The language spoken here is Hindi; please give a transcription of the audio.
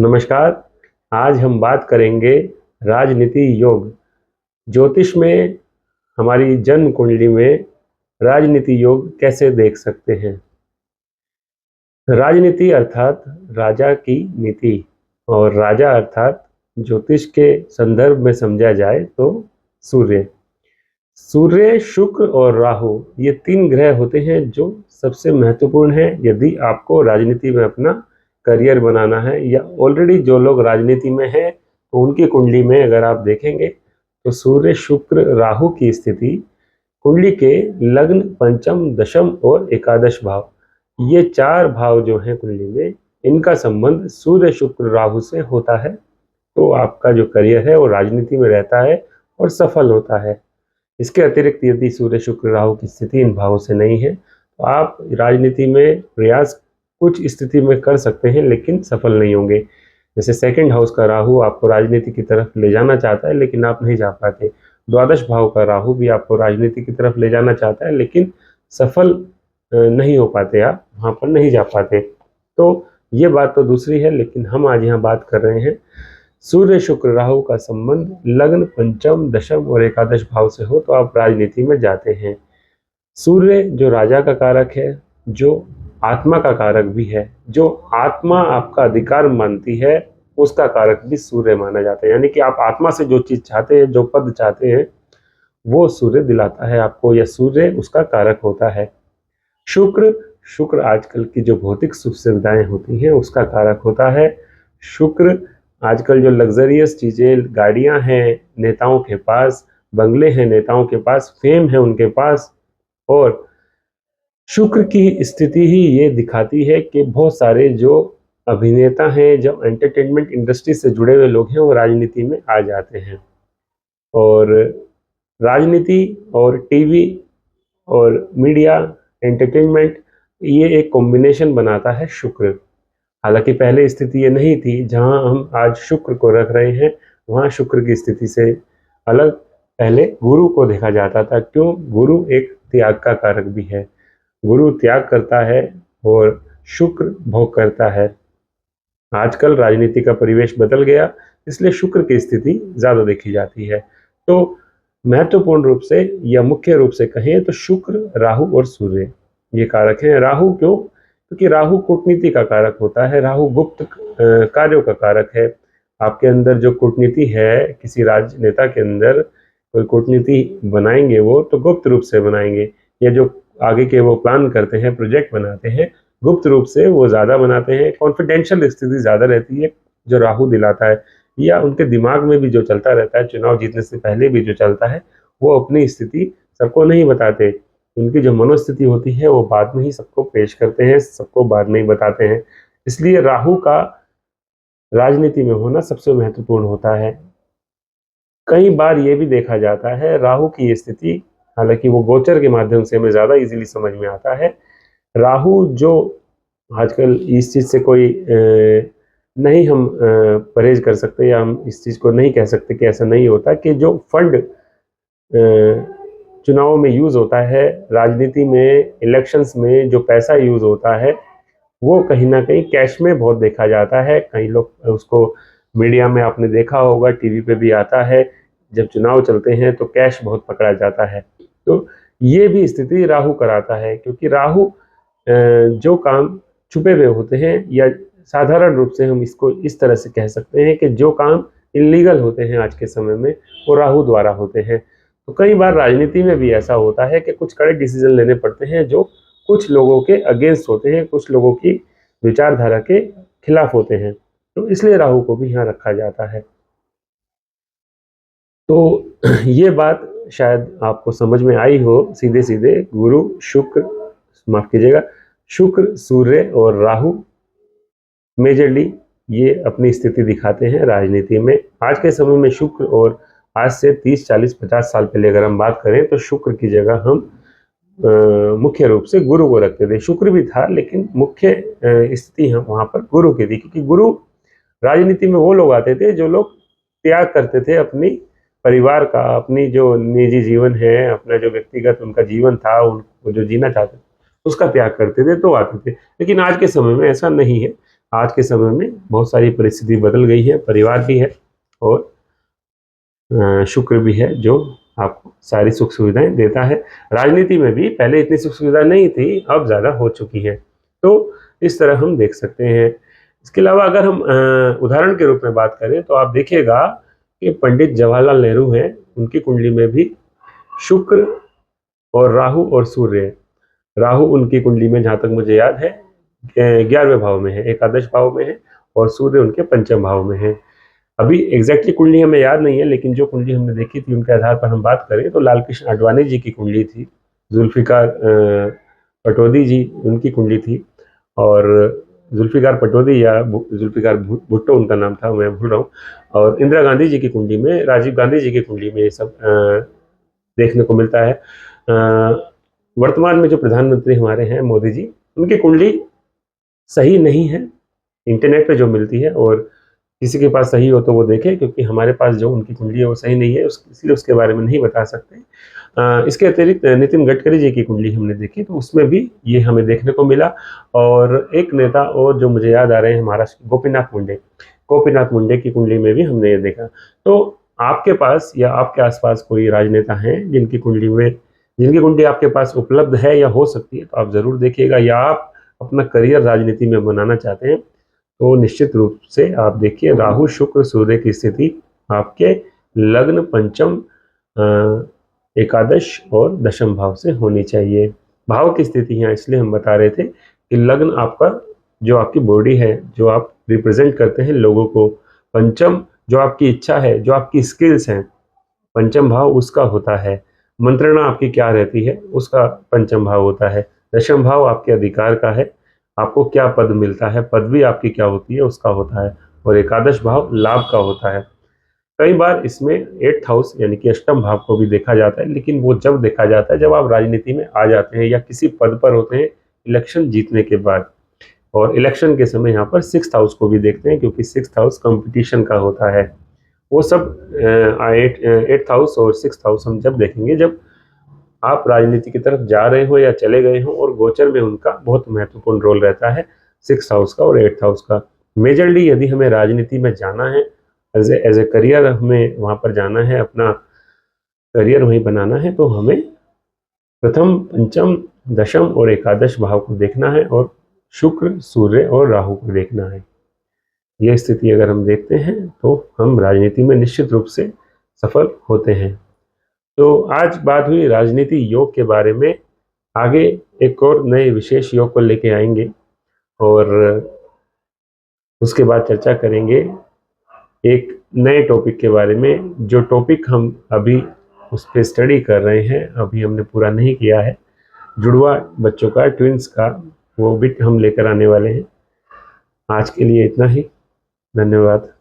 नमस्कार। आज हम बात करेंगे राजनीति योग। ज्योतिष में हमारी जन्म कुंडली में राजनीति योग कैसे देख सकते हैं। राजनीति अर्थात राजा की नीति और राजा अर्थात ज्योतिष के संदर्भ में समझा जाए तो सूर्य। सूर्य, शुक्र और राहु ये 3 ग्रह होते हैं जो सबसे महत्वपूर्ण है यदि आपको राजनीति में अपना करियर बनाना है, या ऑलरेडी जो लोग राजनीति में हैं तो उनकी कुंडली में अगर आप देखेंगे तो सूर्य, शुक्र, राहु की स्थिति कुंडली के लग्न, पंचम, दशम और एकादश भाव, ये 4 भाव जो हैं कुंडली में, इनका संबंध सूर्य, शुक्र, राहु से होता है तो आपका जो करियर है वो राजनीति में रहता है और सफल होता है। इसके अतिरिक्त यदि सूर्य, शुक्र, राहु की स्थिति इन भावों से नहीं है तो आप राजनीति में प्रयास कुछ स्थिति में कर सकते हैं लेकिन सफल नहीं होंगे। जैसे सेकंड हाउस का राहु आपको राजनीति की तरफ ले जाना चाहता है लेकिन आप नहीं जा पाते। द्वादश भाव का राहु भी आपको राजनीति की तरफ ले जाना चाहता है लेकिन सफल नहीं हो पाते, आप वहाँ पर नहीं जा पाते। तो ये बात तो दूसरी है, लेकिन हम आज यहाँ बात कर रहे हैं सूर्य, शुक्र, राहु का संबंध लग्न, पंचम, दशम और एकादश भाव से हो तो आप राजनीति में जाते हैं। सूर्य जो राजा का कारक है, जो आत्मा का कारक भी है, जो आत्मा आपका अधिकार मानती है उसका कारक भी सूर्य माना जाता है। यानी कि आप आत्मा से जो चीज चाहते हैं, जो पद चाहते हैं, वो सूर्य दिलाता है आपको, या सूर्य उसका कारक होता है। शुक्र शुक्र आजकल की जो भौतिक सुख सुविधाएं होती हैं उसका कारक होता है। शुक्र आजकल जो लग्जरियस चीजें, गाड़ियां हैं नेताओं के पास, बंगले हैं नेताओं के पास, फेम है उनके पास, और शुक्र की स्थिति ही ये दिखाती है कि बहुत सारे जो अभिनेता हैं, जो एंटरटेनमेंट इंडस्ट्री से जुड़े हुए लोग हैं, वो राजनीति में आ जाते हैं। और राजनीति और टीवी और मीडिया, एंटरटेनमेंट, ये एक कॉम्बिनेशन बनाता है शुक्र। हालांकि पहले स्थिति ये नहीं थी, जहां हम आज शुक्र को रख रहे हैं वहां शुक्र की स्थिति से अलग पहले गुरु को देखा जाता था। क्यों? गुरु एक त्याग का कारक भी है। गुरु त्याग करता है और शुक्र भोग करता है। आजकल राजनीति का परिवेश बदल गया, इसलिए शुक्र की स्थिति ज्यादा देखी जाती है। तो महत्वपूर्ण रूप से या मुख्य रूप से कहें तो शुक्र, राहु और सूर्य ये कारक हैं। राहु क्यों? क्योंकि राहु कूटनीति का कारक होता है, राहु गुप्त कार्यों का कारक है। आपके अंदर जो कूटनीति है, किसी राजनेता के अंदर कोई कूटनीति बनाएंगे वो तो गुप्त रूप से बनाएंगे, या जो आगे के वो प्लान करते हैं, प्रोजेक्ट बनाते हैं, गुप्त रूप से वो ज़्यादा बनाते हैं। कॉन्फिडेंशियल स्थिति ज़्यादा रहती है जो राहु दिलाता है, या उनके दिमाग में भी जो चलता रहता है, चुनाव जीतने से पहले भी जो चलता है, वो अपनी स्थिति सबको नहीं बताते। उनकी जो मनोस्थिति होती है वो बाद में ही सबको पेश करते हैं, सबको बाद में ही बताते हैं। इसलिए राहु का राजनीति में होना सबसे महत्वपूर्ण होता है। कई बार ये भी देखा जाता है राहु की ये स्थिति, हालांकि वो गोचर के माध्यम से हमें ज़्यादा इजीली समझ में आता है। राहु जो आजकल इस चीज़ से कोई नहीं हम परहेज कर सकते, या हम इस चीज़ को नहीं कह सकते कि ऐसा नहीं होता, कि जो फंड चुनाव में यूज़ होता है, राजनीति में, इलेक्शंस में जो पैसा यूज़ होता है, वो कहीं ना कहीं कैश में बहुत देखा जाता है। कई लोग उसको मीडिया में आपने देखा होगा, टीवी पे भी आता है, जब चुनाव चलते हैं तो कैश बहुत पकड़ा जाता है। तो ये भी स्थिति राहु कराता है, क्योंकि राहु जो काम छुपे हुए होते हैं, या साधारण रूप से हम इसको इस तरह से कह सकते हैं कि जो काम इलीगल होते हैं आज के समय में, वो राहु द्वारा होते हैं। तो कई बार राजनीति में भी ऐसा होता है कि कुछ कड़े डिसीजन लेने पड़ते हैं जो कुछ लोगों के अगेंस्ट होते हैं, कुछ लोगों की विचारधारा के खिलाफ होते हैं, तो इसलिए राहु को भी यहाँ रखा जाता है। तो ये बात शायद आपको समझ में आई हो। सीधे सीधे गुरु, शुक्र, माफ कीजिएगा, शुक्र, सूर्य और राहु मेजरली ये अपनी स्थिति दिखाते हैं राजनीति में। आज के समय में शुक्र, और आज से 30, 40, 50 साल पहले अगर हम बात करें तो शुक्र की जगह हम मुख्य रूप से गुरु को रखते थे। शुक्र भी था लेकिन मुख्य स्थिति हम वहाँ पर गुरु की थी, क्योंकि गुरु राजनीति में वो लोग आते थे जो लोग त्याग करते थे अपनी परिवार का, अपनी जो निजी जीवन है, अपना जो व्यक्तिगत उनका जीवन था, उनको जो जीना चाहते थे उसका त्याग करते थे तो आते थे। लेकिन आज के समय में ऐसा नहीं है। आज के समय में बहुत सारी परिस्थिति बदल गई है, परिवार भी है और शुक्र भी है जो आपको सारी सुख सुविधाएं देता है। राजनीति में भी पहले इतनी सुख सुविधा नहीं थी, अब ज़्यादा हो चुकी है, तो इस तरह हम देख सकते हैं। इसके अलावा अगर हम उदाहरण के रूप में बात करें तो आप देखिएगा कि पंडित जवाहरलाल नेहरू हैं, उनकी कुंडली में भी शुक्र और राहु और सूर्य। राहु उनकी कुंडली में जहाँ तक मुझे याद है 11वें भाव में है, एकादश भाव में है, और सूर्य उनके पंचम भाव में है। अभी एग्जैक्टली कुंडली हमें याद नहीं है, लेकिन जो कुंडली हमने देखी थी उनके आधार पर हम बात करें तो लाल कृष्ण आडवाणी जी की कुंडली थी, जुल्फिकार पटौदी जी उनकी कुंडली थी, और जुल्फिकार पटौदी या जुल्फिकार भुट्टो उनका नाम था, मैं भूल रहा हूँ। और इंदिरा गांधी जी की कुंडली में, राजीव गांधी जी की कुंडली में ये सब देखने को मिलता है। वर्तमान में जो प्रधानमंत्री हमारे हैं मोदी जी, उनकी कुंडली सही नहीं है, इंटरनेट पे जो मिलती है, और किसी के पास सही हो तो वो देखे, क्योंकि हमारे पास जो उनकी कुंडली है वो सही नहीं है, इसलिए उसके बारे में नहीं बता सकते। इसके अतिरिक्त नितिन गडकरी जी की कुंडली हमने देखी तो उसमें भी ये हमें देखने को मिला। और एक नेता और जो मुझे याद आ रहे हैं महाराष्ट्र, गोपीनाथ मुंडे की कुंडली में भी हमने ये देखा। तो आपके पास या आपके आसपास कोई राजनेता हैं जिनकी कुंडली आपके पास उपलब्ध है या हो सकती है, तो आप जरूर देखिएगा। या आप अपना करियर राजनीति में बनाना चाहते हैं तो निश्चित रूप से आप देखिए, राहु शुक्र सूर्य की स्थिति आपके लग्न, पंचम, एकादश और दशम भाव से होनी चाहिए। भाव की स्थिति यहाँ इसलिए हम बता रहे थे कि लग्न आपका, जो आपकी बॉडी है, जो आप रिप्रेजेंट करते हैं लोगों को, पंचम जो आपकी इच्छा है, जो आपकी स्किल्स हैं, पंचम भाव उसका होता है। मंत्रणा आपकी क्या रहती है, उसका पंचम भाव होता है। दशम भाव आपके अधिकार का है, आपको क्या पद मिलता है, पदवी आपकी क्या होती है, उसका होता है। और एकादश भाव लाभ का होता है। कई बार इसमें 8th हाउस यानी कि अष्टम भाव को भी देखा जाता है, लेकिन वो जब देखा जाता है जब आप राजनीति में आ जाते हैं या किसी पद पर होते हैं इलेक्शन जीतने के बाद। और इलेक्शन के समय यहाँ पर 6th हाउस को भी देखते हैं, क्योंकि 6th हाउस कंपटीशन का होता है। वो सब 8th हाउस और 6th हाउस हम जब देखेंगे जब आप राजनीति की तरफ जा रहे हो या चले गए हो, और गोचर में उनका बहुत महत्वपूर्ण रोल रहता है, 6th हाउस का और 8th हाउस का। मेजरली यदि हमें राजनीति में जाना है, एज ए करियर हमें वहाँ पर जाना है, अपना करियर वहीं बनाना है, तो हमें प्रथम, पंचम, दशम और एकादश भाव को देखना है, और शुक्र, सूर्य और राहु को देखना है। ये स्थिति अगर हम देखते हैं तो हम राजनीति में निश्चित रूप से सफल होते हैं। तो आज बात हुई राजनीति योग के बारे में। आगे एक और नए विशेष योग को लेके आएंगे और उसके बाद चर्चा करेंगे एक नए टॉपिक के बारे में। जो टॉपिक हम अभी उस पर स्टडी कर रहे हैं, अभी हमने पूरा नहीं किया है, जुड़वा बच्चों का, ट्विंस का, वो भी हम लेकर आने वाले हैं। आज के लिए इतना ही, धन्यवाद।